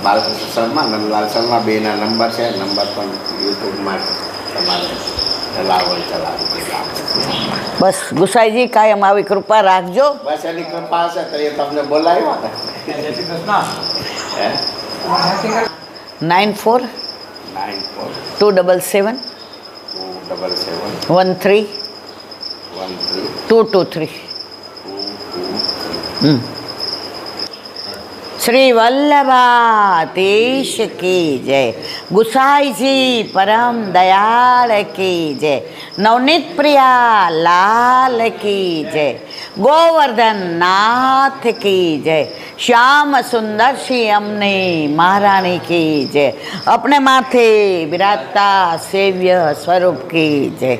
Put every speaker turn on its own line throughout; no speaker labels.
બાલકૃષ્ણ શર્મા, નંદલાલ શર્મા બેના નંબર છે. નંબર પણ યુટ્યુબમાં તમારે ચલાવો.
બસ ગુસાઈજી કાયમ આવી કૃપા રાખજો.
બસ એની કૃપા હશે તો એ તમને બોલાવ્યો ને.
94 277 13 223. શ્રી વલ્લભાધીશ કી જય. ગુસાઈજી પરમ દયાળ કી જય. નવનીત પ્રિયા લાલ કી જય. ગોવર્ધન નાથ કી જય. શ્યામ સુંદર શ્રી અમને મહારાણી કી જય. अपने माथे विराजता सेव्य स्वरूप की जय.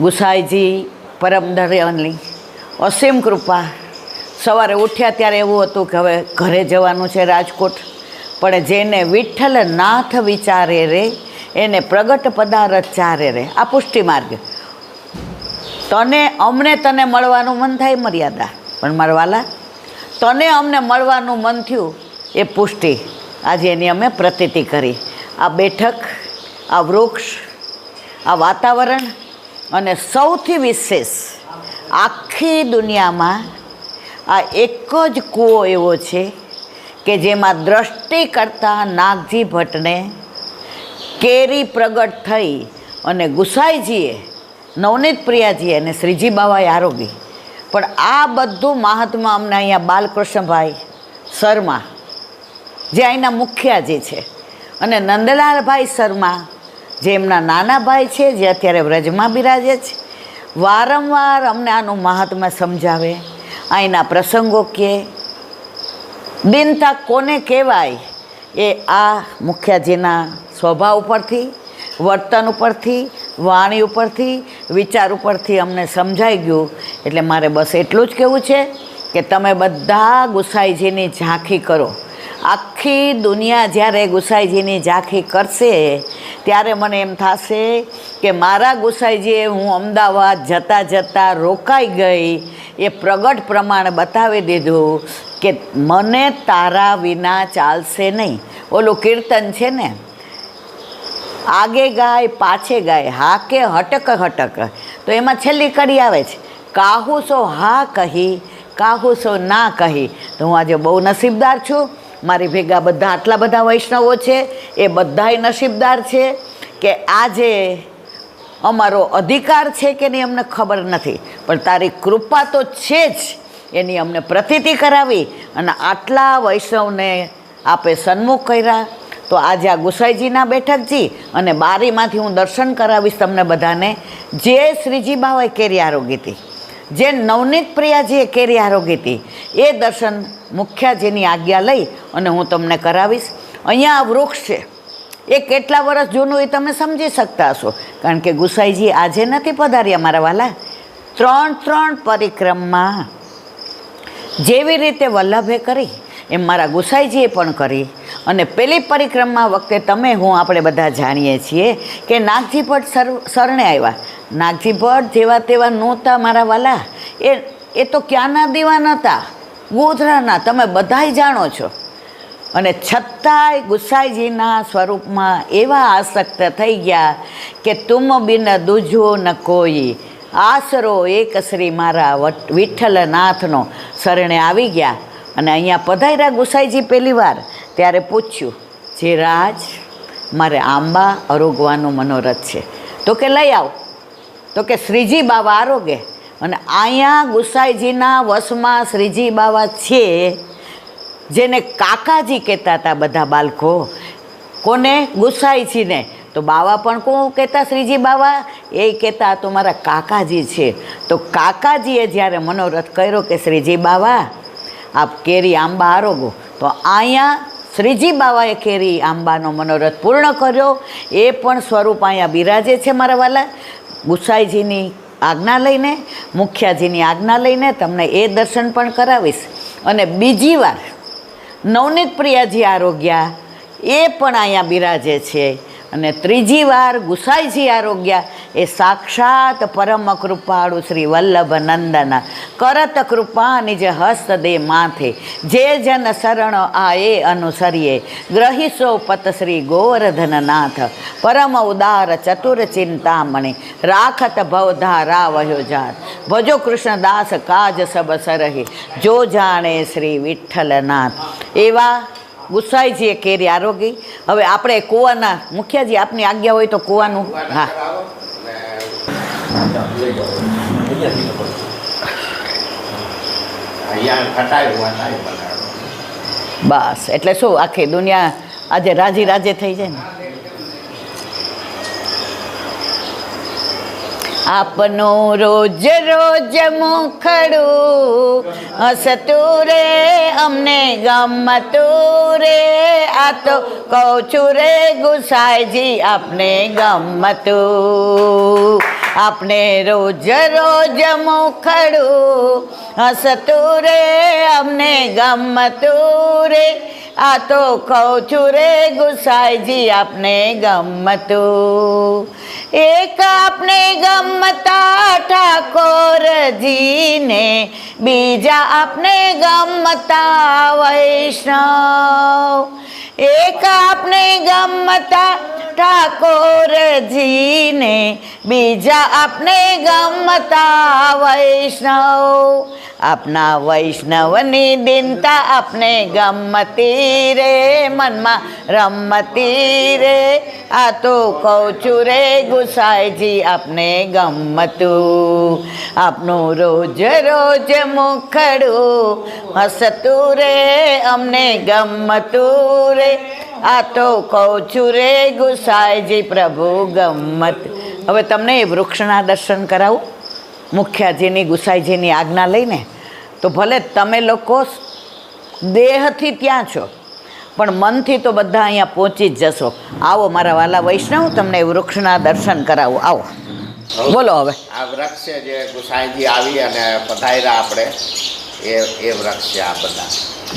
ગુસાઈજી પરમ દયાળની અસીમ કૃપા. સવારે ઉઠ્યા ત્યારે એવું હતું કે હવે ઘરે જવાનું છે રાજકોટ, પણ જેને વિઠ્ઠલ નાથ વિચારે રે એને પ્રગટ પદાર્થ ચારે રે. આ પુષ્ટિ માર્ગ. તને મળવાનું મન થાય મર્યાદા, પણ મારા વાલા તને અમને મળવાનું મન થયું એ પુષ્ટિ. આજે એની અમે પ્રતીતિ કરી. આ બેઠક, આ વૃક્ષ, આ વાતાવરણ, અને સૌથી વિશેષ આખી દુનિયામાં આ એક જ કૂવો એવો છે કે જેમાં દ્રષ્ટિ કરતાં નાગજી ભટ્ટને કેરી પ્રગટ થઈ અને ગુસાઈજીએ, નવનીત પ્રિયાજીએ અને શ્રીજી બાવાએ આરોગી. પણ આ બધું મહાત્મા અમને અહીંયા બાલકૃષ્ણભાઈ શર્મા જે અહીંના મુખિયાજી છે, અને નંદલાલભાઈ શર્મા જે એમના નાના ભાઈ છે, જે અત્યારે વ્રજમાં બિરાજે છે, વારંવાર અમને આનું મહાત્મા સમજાવે. અહીંના પ્રસંગો કે દિનતા કોને કહેવાય એ આ મુખ્યાજીના સ્વભાવ ઉપરથી, વર્તન ઉપરથી, વાણી ઉપરથી, વિચાર ઉપરથી અમને સમજાઈ ગયું. એટલે મારે બસ એટલું જ કહેવું છે કે તમે બધા ગુસાઈજીની ઝાંખી કરો. આખી દુનિયા જ્યારે ગુસાઈજીની ઝાંખી કરશે ત્યારે મને એમ થશે કે મારા ગુસાઈજીએ હું અમદાવાદ જતાં જતાં રોકાઈ ગઈ એ પ્રગટ પ્રમાણ બતાવી દીધું કે મને તારા વિના ચાલશે નહીં. ઓલું કીર્તન છે ને, આગે ગાય પાછે ગાય હાકે હટક હટક, તો એમાં છેલ્લી કડી આવે છે કાહુ સો હા કહી કાહુ સો ના કહી. તો હું આજે બહુ નસીબદાર છું. મારી ભેગા બધા આટલા બધા વૈષ્ણવો છે, એ બધાય નસીબદાર છે કે આજે અમારો અધિકાર છે કે નહીં અમને ખબર નથી, પણ તારી કૃપા તો છે જ એની અમને પ્રતીતિ કરાવી અને આટલા વૈષ્ણવને આપે સન્મુખ કર્યા. તો આજે આ ગુસાઈજીના બેઠકજી અને બારીમાંથી હું દર્શન કરાવીશ તમને બધાને. જે શ્રીજી બાવાએ કેરી આરોગી હતી, જે નવનીત પ્રિયાજીએ કેરી આરોગી હતી, એ દર્શન મુખ્યાજીની આજ્ઞા લઈ અને હું તમને કરાવીશ. અહીંયા આ વૃક્ષ છે, એ કેટલા વર્ષ જૂનું એ તમે સમજી શકતા હશો, કારણ કે ગુસાઈજી આજે નથી પધાર્યા મારા વાલા. 3 પરિક્રમા જેવી રીતે વલ્લભે કરી એમ મારા ગુસાઈજીએ પણ કરી. અને પેલી પરિક્રમા વખતે તમે હું આપણે બધા જાણીએ છીએ કે નાગજી ભટ્ટ શરણે આવ્યા. નાગજી ભટ્ટ જેવા તેવા નહોતા મારા વાલા. એ તો ક્યાંના દીવાન હતા, ગોધરાના, તમે બધાય જાણો છો. અને છતાંય ગુસાઈજીના સ્વરૂપમાં એવા આસક્ત થઈ ગયા કે તુમ બિન દૂજો ન કોઈ, આશરો એક શ્રી મારા વિઠ્ઠલનાથનો શરણે આવી ગયા. અને અહીંયા પધાર્યા ગુસાઈજી પહેલી વાર, ત્યારે પૂછ્યું, જે રાજ મારે આંબા આરોગવાનું મનોરથ છે, તો કે લઈ આવ. તો કે શ્રીજી બાવા આરોગે. અને અહીંયા ગુસાઈજીના વશમાં શ્રીજી બાવા છે, જેને કાકાજી કહેતા હતા બધા બાળકો. કોને? ગુસાઈજીને. તો બાવા પણ કોણ કહેતા? શ્રીજી બાવા. એ કહેતા તો મારા કાકાજી છે. તો કાકાજીએ જ્યારે મનોરથ કર્યો કે શ્રીજી બાવા આપ કેરી આંબા આરોગો, તો અહીંયા શ્રીજી બાવાએ કેરી આંબાનો મનોરથ પૂર્ણ કર્યો. એ પણ સ્વરૂપ અહીંયા બિરાજે છે મારા વાલા. ગુસાઈજીની આજ્ઞા લઈને, મુખ્યાજીની આજ્ઞા લઈને તમને એ દર્શન પણ કરાવીશ. અને બીજી વાર નવનીત પ્રિયાજી આરોગ્યા, એ પણ અહીંયા બિરાજે છે. અને ત્રીજી વાર ગુસાઈજી આરોગ્યા એ સાક્ષાત પરમ કૃપાળુ શ્રી વલ્લભ નંદન કરત કૃપા નિજ હસ્ત દે માથે જે જન શરણ આએ અનુસરીએ ગ્રહિસો પત શ્રી ગોવર્ધન નાથ પરમ ઉદાર ચતુર ચિંતામણી રાખત ભવધારા વહ્યો જાત ભજો કૃષ્ણદાસ કાજ સબ સરહે જો જાણે શ્રી વિઠ્ઠલનાથ. એવા ગુસાઈજીએ કેરી આરોગી. હવે આપણે કૂવાના મુખિયાજી આપની આજ્ઞા હોય તો કૂવાનું. હા, બસ એટલે શું આખી દુનિયા આજે રાજી રાજે થઈ જાય ને. આપનું રોજ રોજ મુખડું હસતું રે અમને ગમતું રે આ તો કહું છું રે ગુસાઈજી આપને ગમતું. આપને રોજ રોજ મુખડું હસતું રે અમને ગમતું રે આ તો કહું છું રે ગુસાઈજી આપને ગમતું. એક આપને ગમતા ઠાકોરજીને બીજા આપને ગમતા વૈષ્ણવ. એક આપને ગમતા ઠાકોરજીને બીજા આપને ગમતા વૈષ્ણવ. આપના વૈષ્ણવની દિનતા આપને ગમતી રે મનમાં રમતી રે આ તો કહું છું રે ગુસાઈજી આપને ગમતું. આપનું રોજ રોજ મુખડું હસતું રે અમને ગમતું રે આ તો કહું છું રે ગુસાઈજી પ્રભુ ગમત. હવે તમને એ વૃક્ષના દર્શન કરાવું મુખ્યાજીની ગુસાઈજીની આજ્ઞા લઈને. તો ભલે તમે લોકો દેહથી ત્યાં છો પણ મનથી તો બધા અહીંયા પહોંચી જ જશો. આવો મારા વાલા વૈષ્ણવ, તમને વૃક્ષના દર્શન કરાવો. આવો, બોલો. હવે
આ વૃક્ષ છે જે ગુસાઈજી આવી અને પધાર્યા આપણે એ વૃક્ષ છે આ બધા.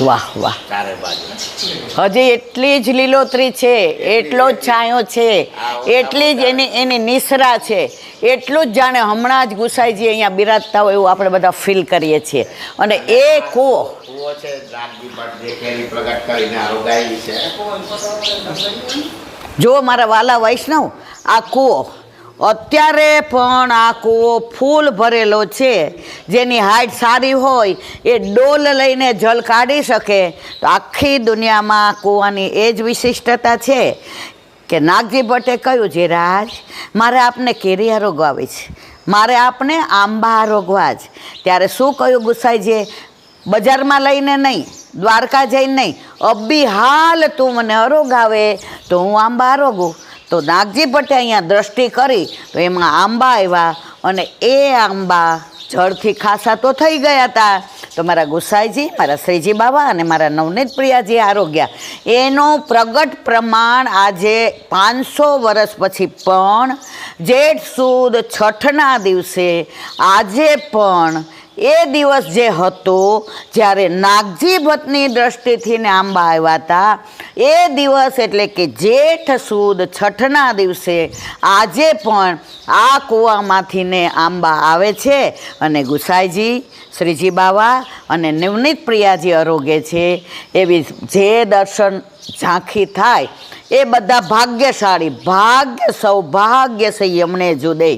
વાહ વાહ,
ચારે બાજુ
હજી એટલી જ લીલોતરી છે, એટલો જ છાંયો છે, એટલી જ એની નિસરા છે, એટલું જ જાણે હમણાં જ ગુસાઈજી અહીંયા બિરાજતા હોય એવું આપણે બધા ફીલ કરીએ છીએ. અને એ કૂવો
છે નાગજી ભટ્ટ જે કેરી પ્રગટ કરીને રોગાયેલી છે.
જો મારા વાલા વૈષ્ણવ, આ કૂવો અત્યારે પણ આ કૂવો ફૂલ ભરેલો છે. જેની હાઈટ સારી હોય એ ડોલ લઈને જલ કાઢી શકે. તો આખી દુનિયામાં કૂવાની એ જ વિશિષ્ટતા છે કે નાગજી ભટ્ટે કહ્યું છે, રાજ મારે આપને કેરી આરોગવાવી છે, મારે આપને આંબા આરોગવા જ. ત્યારે શું કહ્યું ગુસાઈજીએ? બજારમાં લઈને નહીં, દ્વારકા જઈને નહીં, અબ્બી હાલ તું મને આરોગાવે તો હું આંબા આરોગું. તો નાગજી ભટ્ટે અહીંયા દ્રષ્ટિ કરી તો એમાં આંબા આવ્યા અને એ આંબા જળથી ખાસા તો થઈ ગયા હતા. તો મારા ગુસાઈજી, મારા શ્રીજી બાબા અને મારા નવનીત પ્રિયાજી આરોગ્યા. એનું પ્રગટ પ્રમાણ આજે 500 વર્ષ પછી પણ જેઠ સુદ છઠના દિવસે આજે પણ એ દિવસ જે હતો જ્યારે નાગજી ભટ્ટની દ્રષ્ટિથી ને આંબા આવ્યા હતા એ દિવસ એટલે કે જેઠ સુદ છઠના દિવસે આજે પણ આ કૂવામાંથી ને આંબા આવે છે. અને ગુસાઈજી, શ્રીજી બાવા અને નવનીત પ્રિયાજી આરોગે છે. એવી જે દર્શન ઝાંખી થાય એ બધા ભાગ્યશાળી, સૌભાગ્ય છે યમને જુદે.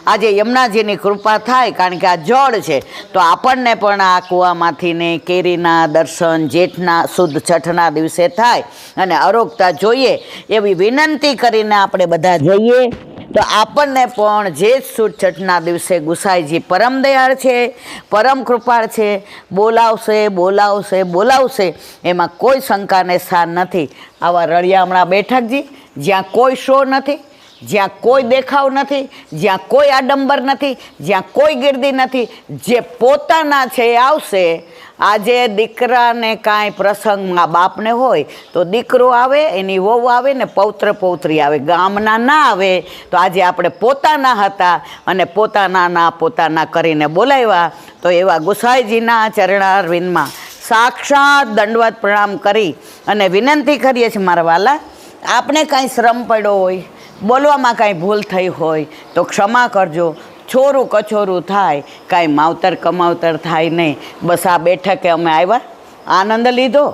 આજે યમુનાજીની કૃપા થાય કારણ કે આ જળ છે તો આપણને પણ આ કૂવામાંથી ને કેરીના દર્શન જેઠના સુદ છઠના દિવસે થાય અને આરોગતા જોઈએ એવી વિનંતી કરીને આપણે બધા જઈએ. તો આપણને પણ જેઠ સુદ છઠના દિવસે ગુસાઈજી પરમ દયાળ છે, પરમ કૃપાળ છે. બોલાવશે એમાં કોઈ શંકાને સ્થાન નથી. આવા રળિયામણા બેઠકજી જ્યાં કોઈ શો નથી, જ્યાં કોઈ દેખાવ નથી, જ્યાં કોઈ આડંબર નથી, જ્યાં કોઈ ગીર્દી નથી, જે પોતાના છે એ આવશે. આજે દીકરાને કાંઈ પ્રસંગમાં બાપને હોય તો દીકરો આવે, એની વહુ આવે ને પૌત્ર પૌત્રી આવે, ગામના ના આવે. તો આજે આપણે પોતાના હતા અને પોતાના કરીને બોલાવ્યા. તો એવા ગુસાઈજીના ચરણારવિંદમાં સાક્ષાત દંડવત પ્રણામ કરી અને વિનંતી કરીએ છીએ મારા વાલા, આપણે કાંઈ શ્રમ પડ્યો હોય, બોલવામાં કાંઈ ભૂલ થઈ હોય તો ક્ષમા કરજો. છોરું કછોરું થાય, કાંઈ માવતર કમાવતર થાય નહીં. બસ આ બેઠકે અમે આવ્યા, આનંદ લીધો.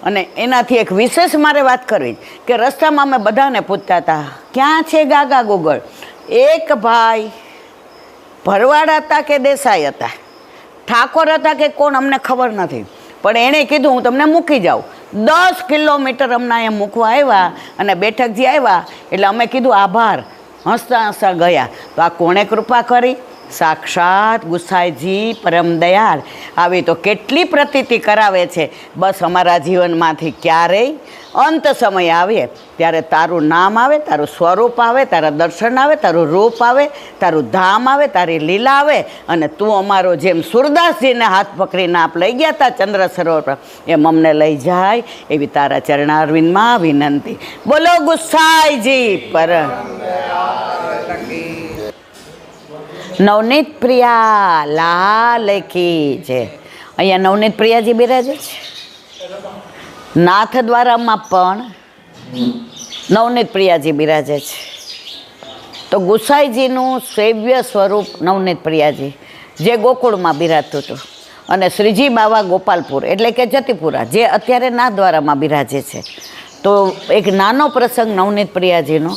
અને એનાથી એક વિશેષ મારે વાત કરવી કે રસ્તામાં અમે બધાને પૂછતા હતા, ક્યાં છે ગાગા ગોગળ? એક ભાઈ ભરવાડ હતા કે દેસાઈ હતા, ઠાકોર હતા કે કોણ અમને ખબર નથી, પણ એણે કીધું હું તમને મૂકી જાઉં. 10 કિલોમીટર અમને અહીંયા મૂકવા આવ્યા અને બેઠકજી આવ્યા એટલે અમે કીધું આભાર, હસતા હસતા ગયા. તો આ કોણે કૃપા કરી? સાક્ષાત ગુસાઈજી પરમ દયાળ. આવી તો કેટલી પ્રતીતિ કરાવે છે. બસ અમારા જીવનમાંથી ક્યારેય અંત સમય આવે ત્યારે તારું નામ આવે, તારું સ્વરૂપ આવે, તારા દર્શન આવે, તારું રૂપ આવે, તારું ધામ આવે, તારી લીલા આવે અને તું અમારો જેમ સુરદાસજીને હાથ પકડીને આપ લઈ ગયા હતા ચંદ્ર સરોવર પર, એમ અમને લઈ જાય એવી તારા ચરણારવિંદમાં વિનંતી. બોલો ગુસાઈજી પરમ નવનીત પ્રિયા લાલ કી છે. અહીંયા નવનીત પ્રિયાજી બિરાજે છે. નાથ દ્વારામાં પણ નવનીત પ્રિયાજી બિરાજે છે. તો ગુસાઈજીનું સેવ્ય સ્વરૂપ નવનીત પ્રિયાજી જે ગોકુળમાં બિરાજતું હતું અને શ્રીજી બાવા ગોપાલપુર એટલે કે જતીપુરા જે અત્યારે નાથ દ્વારામાં બિરાજે છે. તો એક નાનો પ્રસંગ નવનીત પ્રિયાજીનો.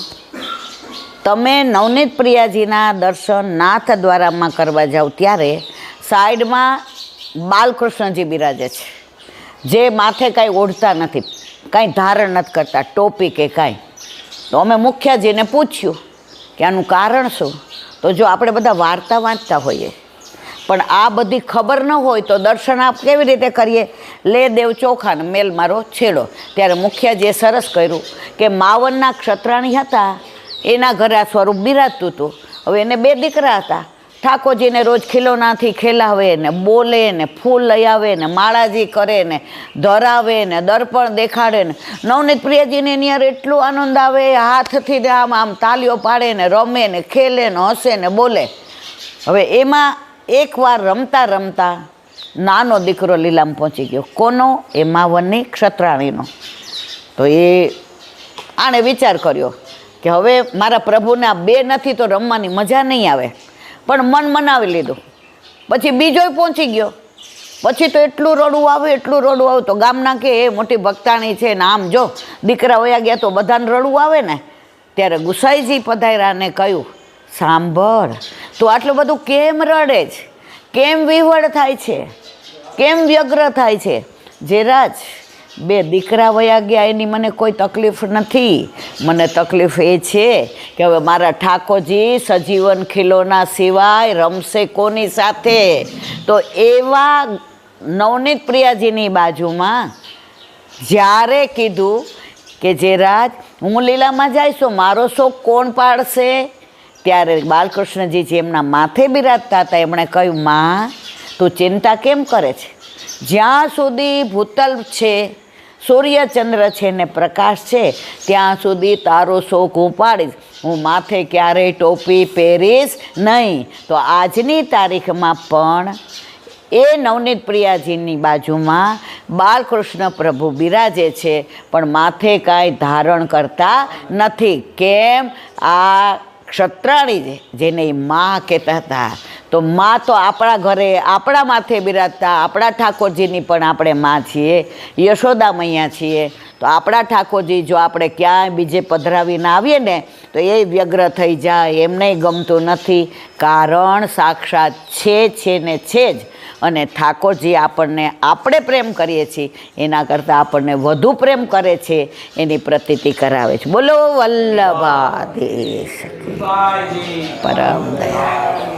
તમે નવનીત પ્રિયાજીના દર્શન નાથ દ્વારામાં કરવા જાઓ ત્યારે સાઈડમાં બાલકૃષ્ણજી બિરાજે છે, જે માથે કાંઈ ઓઢતા નથી, કાંઈ ધારણ નથી કરતા, ટોપી કે કાંઈ. તો અમે મુખ્યજીને પૂછ્યું કે આનું કારણ શું? તો જો આપણે બધા વાર્તા વાંચતા હોઈએ પણ આ બધી ખબર ન હોય તો દર્શન આપ કેવી રીતે કરીએ? લે દેવ ચોખાને મેલ મારો છેડો. ત્યારે મુખ્યજીએ સરસ કર્યું કે માવનના ક્ષત્રાણી હતા, એના ઘરે આ સ્વરૂપ બિરાજતું હતું. હવે એને 2 દીકરા હતા. ઠાકોરજીને રોજ ખીલોનાથી ખેલાવે ને બોલે ને ફૂલ લઈ આવે ને માળાજી કરે ને ધરાવે ને દર્પણ દેખાડે ને નવનીત પ્રિયાજીને એની યાર એટલો આનંદ આવે, હાથથી આમ આમ તાલીઓ પાડે ને રમે ને ખેલે ને હસે ને બોલે. હવે એમાં એકવાર રમતા રમતા નાનો દીકરો લીલામ પહોંચી ગયો. કોનો? એ માવનની ક્ષત્રાણીનો. તો એ આણે વિચાર કર્યો કે હવે મારા પ્રભુને આ 2 નથી તો રમવાની મજા નહીં આવે, પણ મન મનાવી લીધું. પછી બીજોય પહોંચી ગયો. પછી તો એટલું રડવું આવે, એટલું રડવું આવે. તો ગામના કે એ મોટી ભક્તાણી છે ને આમ જો દીકરા વયા ગયા તો બધાને રડવું આવે ને. ત્યારે ગુસાઈજી પધાર્યાને કહ્યું, સાંભળ, તું આટલું બધું કેમ રડે છે? કેમ વિહવળ થાય છે? કેમ વ્યગ્ર થાય છે? જેરાજ 2 દીકરા વયા ગયા એની મને કોઈ તકલીફ નથી. મને તકલીફ એ છે કે હવે મારા ઠાકોરજી સજીવન ખીલોના સિવાય રમશે કોની સાથે? તો એવા નવનીત પ્રિયાજીની બાજુમાં જ્યારે કીધું કે જે રાજ હું લીલામાં જઈશ તો મારો શોખ કોણ પાડશે? ત્યારે બાલકૃષ્ણજી જેમના માથે બિરાજતા હતા એમણે કહ્યું, માં તું ચિંતા કેમ કરે છે? જ્યાં સુધી ભૂતલ છે, સૂર્યચંદ્ર છે ને પ્રકાશ છે ત્યાં સુધી તારો શોખ હું પાડીશ. હું માથે ક્યારેય ટોપી પહેરીશ નહીં. તો આજની તારીખમાં પણ એ નવનીત પ્રિયાજીની બાજુમાં બાલકૃષ્ણ પ્રભુ બિરાજે છે પણ માથે કાંઈ ધારણ કરતા નથી. કેમ? આ ક્ષત્રાણી જેને માં કહેતા હતા. તો માં તો આપણા ઘરે આપણા માથે બિરાજતા આપણા ઠાકોરજીની પણ આપણે માં છીએ, યશોદા મૈયા છીએ. તો આપણા ઠાકોરજી જો આપણે ક્યાંય બીજે પધરાવીને આવીએ ને તો એ વ્યગ્ર થઈ જાય, એમને ગમતું નથી. કારણ સાક્ષાત છે ને છે જ. અને ઠાકોરજી આપણને આપણે પ્રેમ કરીએ છીએ એના કરતાં આપણને વધુ પ્રેમ કરે છે એની પ્રતીતિ કરાવે છે. બોલો વલ્લભાધીશ પરમ દયા.